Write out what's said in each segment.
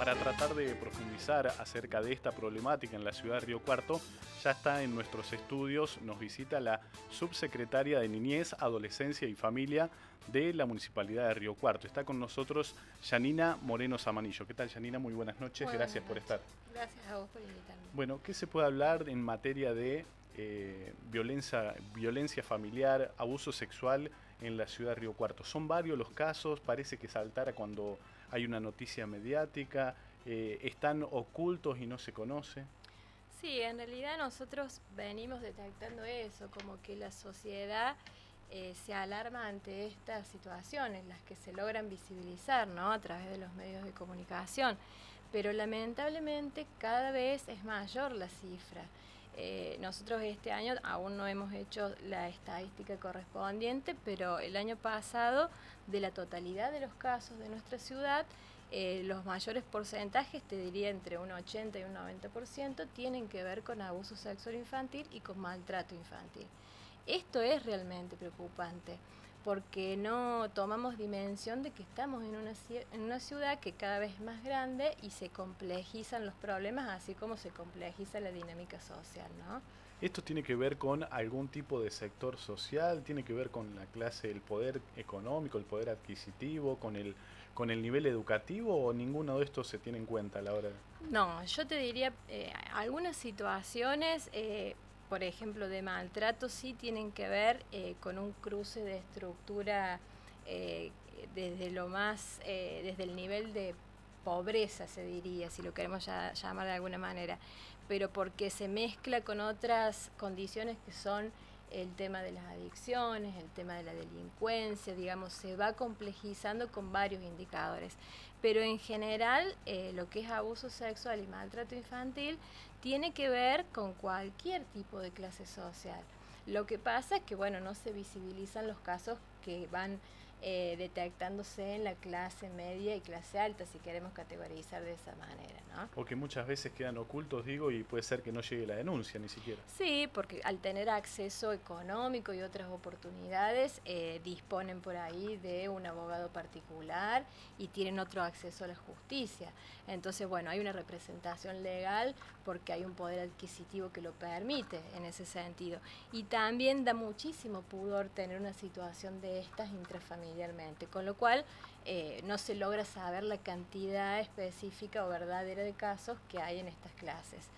para tratar de profundizar acerca de esta problemática en la ciudad de Río Cuarto, ya está en nuestros estudios, nos visita la subsecretaria de Niñez, Adolescencia y Familia de la Municipalidad de Río Cuarto. Está con nosotros Yanina Moreno Zamanillo. ¿Qué tal, Yanina? Muy buenas noches, gracias por estar. Gracias a vos por invitarme. Bueno, ¿qué se puede hablar en materia de violencia familiar, abuso sexual en la ciudad de Río Cuarto? Son varios los casos, parece que saltara cuando hay una noticia mediática, están ocultos y no se conoce. Sí, en realidad nosotros venimos detectando eso, como que la sociedad se alarma ante estas situaciones, las que se logran visibilizar, ¿no?, a través de los medios de comunicación, pero lamentablemente cada vez es mayor la cifra. Nosotros este año aún no hemos hecho la estadística correspondiente, pero el año pasado, de la totalidad de los casos de nuestra ciudad, los mayores porcentajes, te diría entre un 80 y un 90%, tienen que ver con abuso sexual infantil y con maltrato infantil. Esto es realmente preocupante, porque no tomamos dimensión de que estamos en una ciudad que cada vez es más grande y se complejizan los problemas, así como se complejiza la dinámica social, ¿no? ¿Esto tiene que ver con algún tipo de sector social? ¿Tiene que ver con la clase, el poder económico, el poder adquisitivo, con el nivel educativo, o ninguno de estos se tiene en cuenta a la hora? No, yo te diría, algunas situaciones, por ejemplo, de maltrato, sí tienen que ver con un cruce de estructura desde lo más, desde el nivel de pobreza, se diría, si lo queremos llamar de alguna manera, pero porque se mezcla con otras condiciones que son el tema de las adicciones, el tema de la delincuencia, digamos, se va complejizando con varios indicadores. Pero en general, lo que es abuso sexual y maltrato infantil tiene que ver con cualquier tipo de clase social. Lo que pasa es que, bueno, no se visibilizan los casos que van detectándose en la clase media y clase alta, si queremos categorizar de esa manera, ¿no? O que muchas veces quedan ocultos, digo, y puede ser que no llegue la denuncia ni siquiera. Sí, porque al tener acceso económico y otras oportunidades, disponen por ahí de un abogado particular y tienen otro acceso a la justicia. Entonces, bueno, hay una representación legal porque hay un poder adquisitivo que lo permite en ese sentido. Y también da muchísimo pudor tener una situación de estas intrafamiliarmente, con lo cual no se logra saber la cantidad específica o verdadera de casos que hay en estas clases.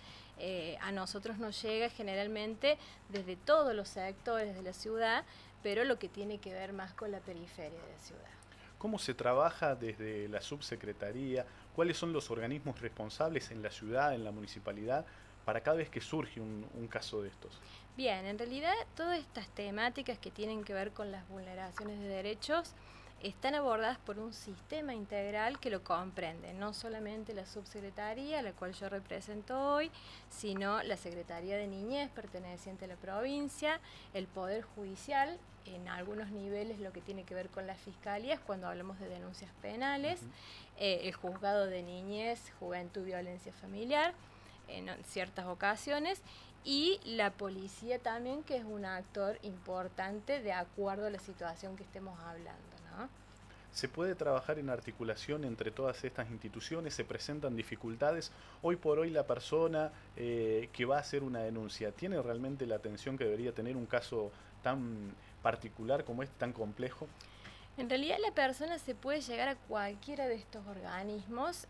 A nosotros nos llega generalmente desde todos los sectores de la ciudad, pero lo que tiene que ver más con la periferia de la ciudad. ¿Cómo se trabaja desde la subsecretaría? ¿Cuáles son los organismos responsables en la ciudad, en la municipalidad, para cada vez que surge un caso de estos? Bien, en realidad todas estas temáticas que tienen que ver con las vulneraciones de derechos están abordadas por un sistema integral que lo comprende, no solamente la subsecretaría, a la cual yo represento hoy, sino la Secretaría de Niñez perteneciente a la provincia, el Poder Judicial, en algunos niveles lo que tiene que ver con las fiscalías cuando hablamos de denuncias penales, el Juzgado de Niñez, Juventud y Violencia Familiar, en ciertas ocasiones, y la policía también, que es un actor importante de acuerdo a la situación que estemos hablando, ¿no? ¿Se puede trabajar en articulación entre todas estas instituciones? ¿Se presentan dificultades? Hoy por hoy la persona que va a hacer una denuncia, ¿tiene realmente la atención que debería tener un caso tan particular como este, tan complejo? En realidad la persona se puede llegar a cualquiera de estos organismos,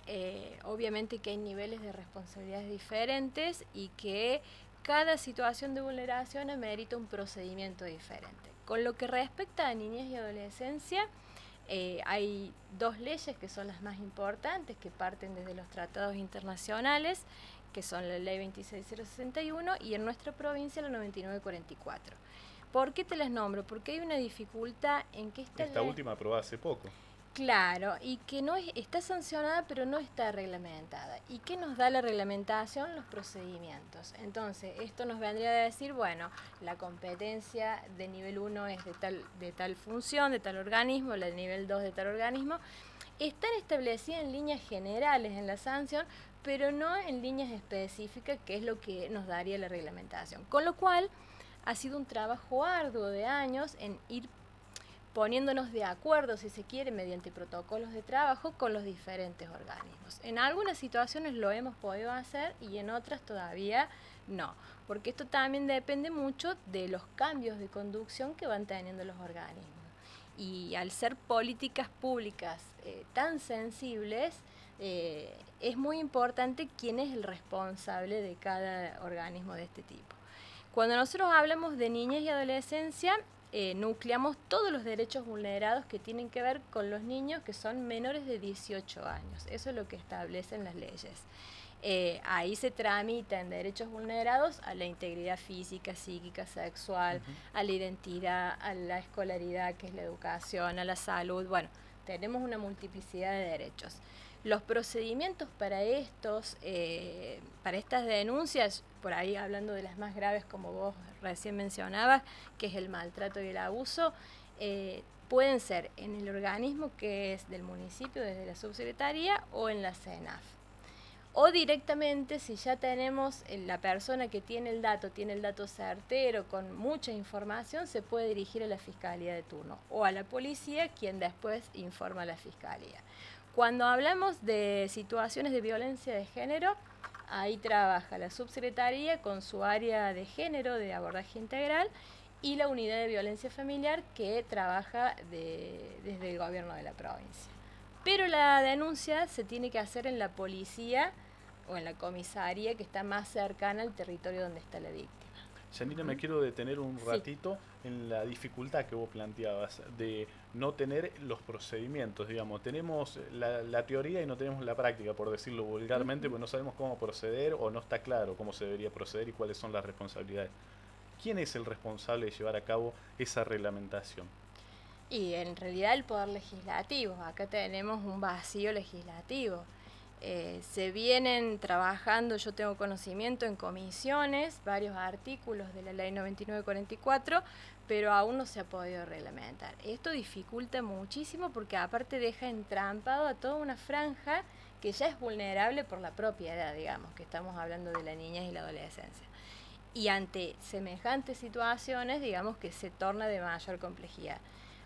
obviamente que hay niveles de responsabilidades diferentes y que cada situación de vulneración amerita un procedimiento diferente. Con lo que respecta a niñez y adolescencia, hay dos leyes que son las más importantes, que parten desde los tratados internacionales, que son la ley 26061 y en nuestra provincia la 9944. ¿Por qué te las nombro? Porque hay una dificultad en que esta última aprobada hace poco. Claro, y que no está sancionada pero no está reglamentada. ¿Y qué nos da la reglamentación? Los procedimientos. Entonces, esto nos vendría a decir, bueno, la competencia de nivel 1 es de tal función, de tal organismo, la de nivel 2 de tal organismo. Están establecidas en líneas generales en la sanción, pero no en líneas específicas, que es lo que nos daría la reglamentación. Con lo cual, ha sido un trabajo arduo de años en ir poniéndonos de acuerdo, si se quiere, mediante protocolos de trabajo con los diferentes organismos. En algunas situaciones lo hemos podido hacer y en otras todavía no, porque esto también depende mucho de los cambios de conducción que van teniendo los organismos. Y al ser políticas públicas tan sensibles, es muy importante quién es el responsable de cada organismo de este tipo. Cuando nosotros hablamos de niñez y adolescencia, nucleamos todos los derechos vulnerados que tienen que ver con los niños que son menores de 18 años. Eso es lo que establecen las leyes. Ahí se tramitan derechos vulnerados a la integridad física, psíquica, sexual, a la identidad, a la escolaridad, que es la educación, a la salud. Bueno, tenemos una multiplicidad de derechos. Los procedimientos para estas denuncias, por ahí hablando de las más graves como vos recién mencionabas, que es el maltrato y el abuso, pueden ser en el organismo que es del municipio, desde la subsecretaría, o en la CENAF. O directamente, si ya tenemos la persona que tiene el dato certero, con mucha información, se puede dirigir a la fiscalía de turno o a la policía, quien después informa a la fiscalía. Cuando hablamos de situaciones de violencia de género, ahí trabaja la subsecretaría con su área de género, de abordaje integral, y la unidad de violencia familiar que trabaja desde el gobierno de la provincia. Pero la denuncia se tiene que hacer en la policía o en la comisaría que está más cercana al territorio donde está la víctima. Yanina, me quiero detener un ratito en la dificultad que vos planteabas de no tener los procedimientos, digamos. Tenemos la teoría y no tenemos la práctica, por decirlo vulgarmente, porque no sabemos cómo proceder o no está claro cómo se debería proceder y cuáles son las responsabilidades. ¿Quién es el responsable de llevar a cabo esa reglamentación? Y en realidad el Poder Legislativo. Acá tenemos un vacío legislativo. Se vienen trabajando, yo tengo conocimiento, en comisiones, varios artículos de la Ley 9944, pero aún no se ha podido reglamentar. Esto dificulta muchísimo porque aparte deja entrampado a toda una franja que ya es vulnerable por la propia edad, digamos, que estamos hablando de la niñez y la adolescencia. Y ante semejantes situaciones, digamos que se torna de mayor complejidad.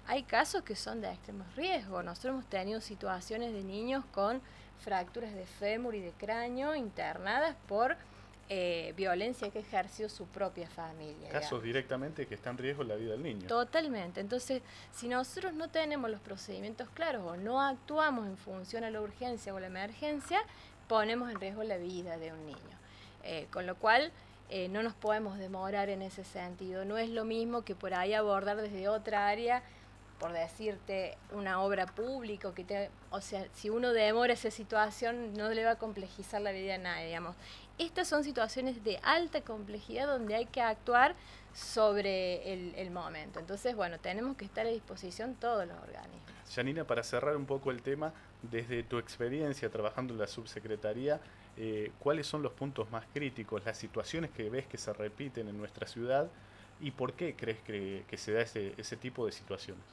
Hay casos que son de extremo riesgo. Nosotros hemos tenido situaciones de niños con fracturas de fémur y de cráneo internadas por violencia que ha ejercido su propia familia. Casos, digamos, directamente que están en riesgo la vida del niño. Totalmente. Entonces, si nosotros no tenemos los procedimientos claros o no actuamos en función a la urgencia o la emergencia, ponemos en riesgo la vida de un niño. Con lo cual, no nos podemos demorar en ese sentido. No es lo mismo que por ahí abordar desde otra área, por decirte, una obra pública, o sea, si uno demora esa situación no le va a complejizar la vida a nadie, digamos. Estas son situaciones de alta complejidad donde hay que actuar sobre el momento. Entonces, bueno, tenemos que estar a disposición todos los organismos. Yanina, para cerrar un poco el tema, desde tu experiencia trabajando en la subsecretaría, ¿cuáles son los puntos más críticos, las situaciones que ves que se repiten en nuestra ciudad y por qué crees que se da ese tipo de situaciones?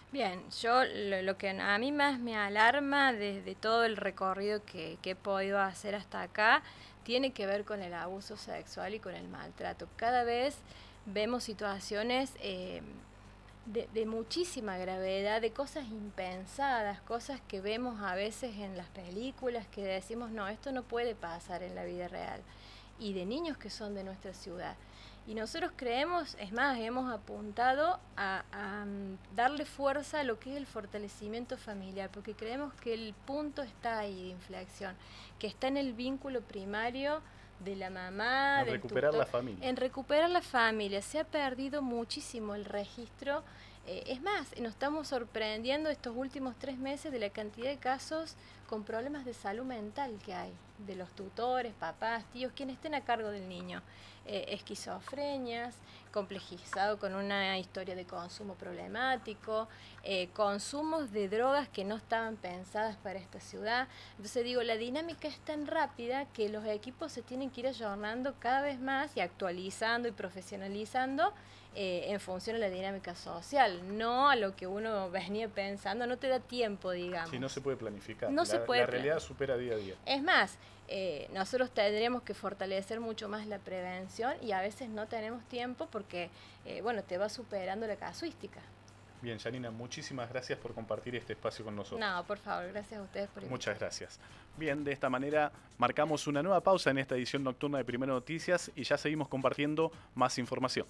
Bien, yo lo que a mí más me alarma desde todo el recorrido que he podido hacer hasta acá tiene que ver con el abuso sexual y con el maltrato. Cada vez vemos situaciones de muchísima gravedad, de cosas impensadas, cosas que vemos a veces en las películas que decimos, no, esto no puede pasar en la vida real, y de niños que son de nuestra ciudad. Y nosotros creemos, es más, hemos apuntado a darle fuerza a lo que es el fortalecimiento familiar, porque creemos que el punto está ahí de inflexión, que está en el vínculo primario de la mamá, en recuperar la familia. En recuperar la familia. Se ha perdido muchísimo el registro. Es más, nos estamos sorprendiendo estos últimos 3 meses de la cantidad de casos con problemas de salud mental que hay, de los tutores, papás, tíos, quienes estén a cargo del niño. Esquizofrenias, complejizado con una historia de consumo problemático, consumos de drogas que no estaban pensadas para esta ciudad. Entonces digo, la dinámica es tan rápida que los equipos se tienen que ir ayornando cada vez más y actualizando y profesionalizando en función a la dinámica social, no a lo que uno venía pensando, no te da tiempo, digamos. Sí, no se puede planificar, no se puede la realidad supera día a día. Es más, nosotros tendremos que fortalecer mucho más la prevención y a veces no tenemos tiempo porque, bueno, te va superando la casuística. Bien, Janina, muchísimas gracias por compartir este espacio con nosotros. No, por favor, gracias a ustedes por invitarme. Muchas gracias. Bien, de esta manera marcamos una nueva pausa en esta edición nocturna de Primera Noticias y ya seguimos compartiendo más información.